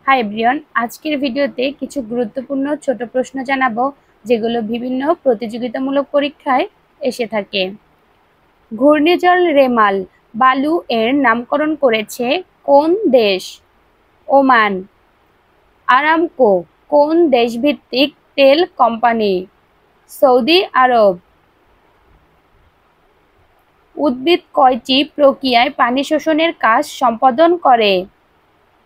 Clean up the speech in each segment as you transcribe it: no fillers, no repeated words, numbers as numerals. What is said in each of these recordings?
Hi everyone, আজকের ভিডিওতে কিছু গুরুত্বপূর্ণ ছোট প্রশ্ন জানাবো যেগুলো বিভিন্ন প্রতিযোগিতামূলক পরীক্ষায় এসে থাকে। ঘূর্ণিঝড় রেমাল বালু এর নামকরণ করেছে কোন দেশ? ওমান। আরামকো কোন দেশভিত্তিক তেল কোম্পানি? সৌদি আরব। উদ্ভিদ কয়টি প্রক্রিয়ায় পানি শোষণের কাজ সম্পাদন করে?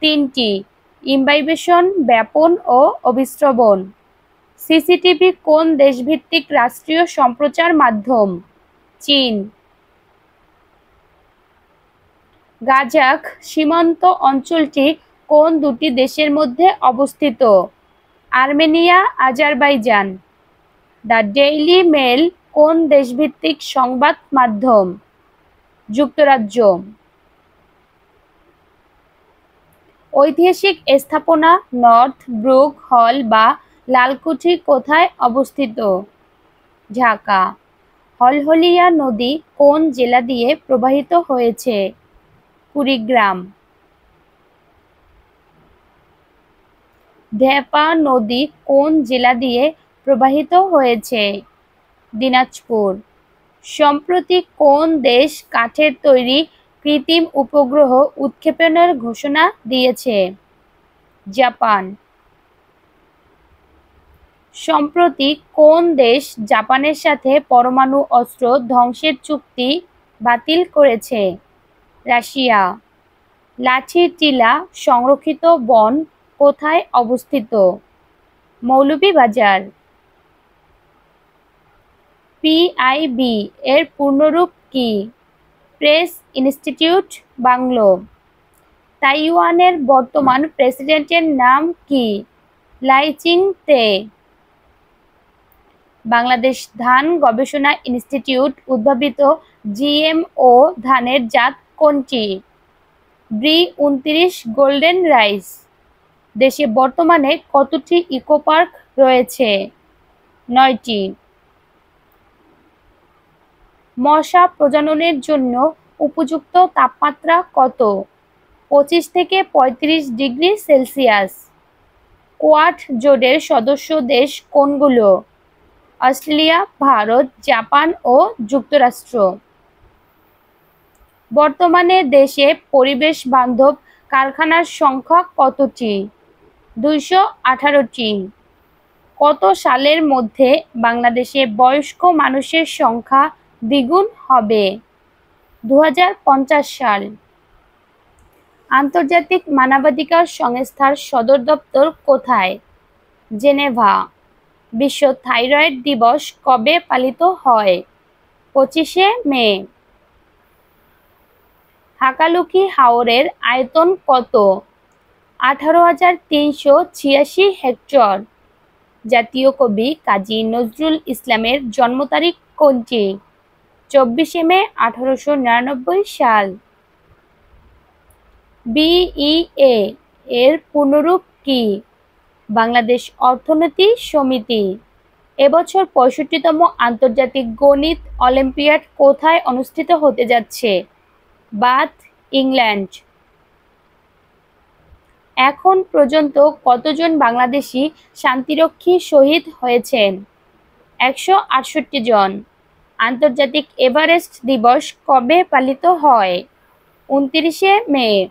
3টি। ইমবাইবেশন, ব্যাপন ও অভিস্রবণ। সিসিটিভি কোন দেশভিত্তিক রাষ্ট্রীয় সম্প্রচার মাধ্যম? চীন। গাজাখ সীমান্ত অঞ্চলটি কোন দুটি দেশের মধ্যে অবস্থিত? Armenia, Azerbaijan. The Daily Mail কোন দেশভিত্তিক সংবাদ মাধ্যম? যুক্তরাজ্য। ঐতিহাসিক স্থাপনা নর্থ ব্রুক হল বা লালকুঠি কোথায় অবস্থিত? ঢাকা। হলহলিয়া নদী কোন জেলা দিয়ে প্রবাহিত হয়েছে? কুড়িগ্রাম। ঢেপা নদী কোন জেলা দিয়ে প্রবাহিত হয়েছে? দিনাজপুর। সম্প্রতি কোন দেশ কাঠের তৈরি কৃত্রিম উপগ্রহ উৎক্ষেপণের ঘোষণা দিয়েছে? জাপান। সম্প্রতি কোন দেশ জাপানের সাথে পরমাণু অস্ত্র ধ্বংসের চুক্তি বাতিল করেছে? রাশিয়া। লাঠির টিলা সংরক্ষিত বন কোথায় অবস্থিত? মৌলভীবাজার। পিআইবি এর পূর্ণরূপ কি? Press institute bungalow. তাইওয়ানের বর্তমান প্রেসিডেন্টের নাম কি? লাই চিং-তে। বাংলাদেশ ধান গবেষণা ইনস্টিটিউট উদ্ভাবিত জিএমও ধানের জাত কোনটি? BRI-29 golden rice. দেশে বর্তমানে কতটি ইকো পার্ক রয়েছে? 9টি। মশা প্রজননের জন্য উপযুক্ত তাপমাত্রা কত? 25 থেকে 35 ডিগ্রি সেলসিয়াস। কোয়াড জোটের সদস্য দেশ কোনগুলো? অস্ট্রেলিয়া, ভারত, জাপান ও যুক্তরাষ্ট্র। বর্তমানে দেশে পরিবেশ বান্ধব কারখানার সংখ্যা কতটি? 218টি। কত সালের মধ্যে বাংলাদেশে বয়স্ক মানুষের সংখ্যা দ্বিগুণ হবে? 2050 সাল। আন্তর্জাতিক মানবাধিকার সংস্থার সদর দপ্তর কোথায়? জেনেভা। বিশ্ব থাইরয়েড দিবস কবে পালিত হয়? 25শে মে। হাকালুকি হাওরের আয়তন কত? 18,386 হেক্টর। জাতীয় কবি কাজী নজরুল ইসলামের জন্ম তারিখ কোনটি? 24শে মে 1899 সাল। বিইএ এর পূর্ণরূপ কি? বাংলাদেশ অর্থনীতি সমিতি। এবছর 65তম আন্তর্জাতিক গণিত অলিম্পিয়াড কোথায় অনুষ্ঠিত হতে যাচ্ছে? Bath, England. এখন পর্যন্ত কতজন বাংলাদেশি শান্তিরক্ষী শহীদ হয়েছেন? 168 জন। আন্তর্জাতিক এভারেস্ট দিবস কবে পালিত হয়? 29শে মে।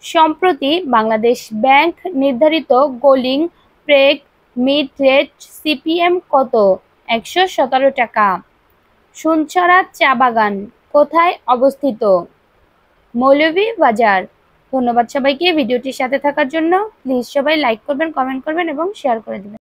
সম্প্রতি বাংলাদেশ ব্যাংক নির্ধারিত গোলিং প্রেগ মিড রেট সিপিএম কত? 117 টাকা। সুনছড়া চা বাগান কোথায় অবস্থিত? মৌলভীবাজার। ধন্যবাদ সবাইকে ভিডিওটির সাথে থাকার জন্য। প্লিজ সবাই লাইক করবেন, কমেন্ট করবেন এবং শেয়ার করে দেবেন।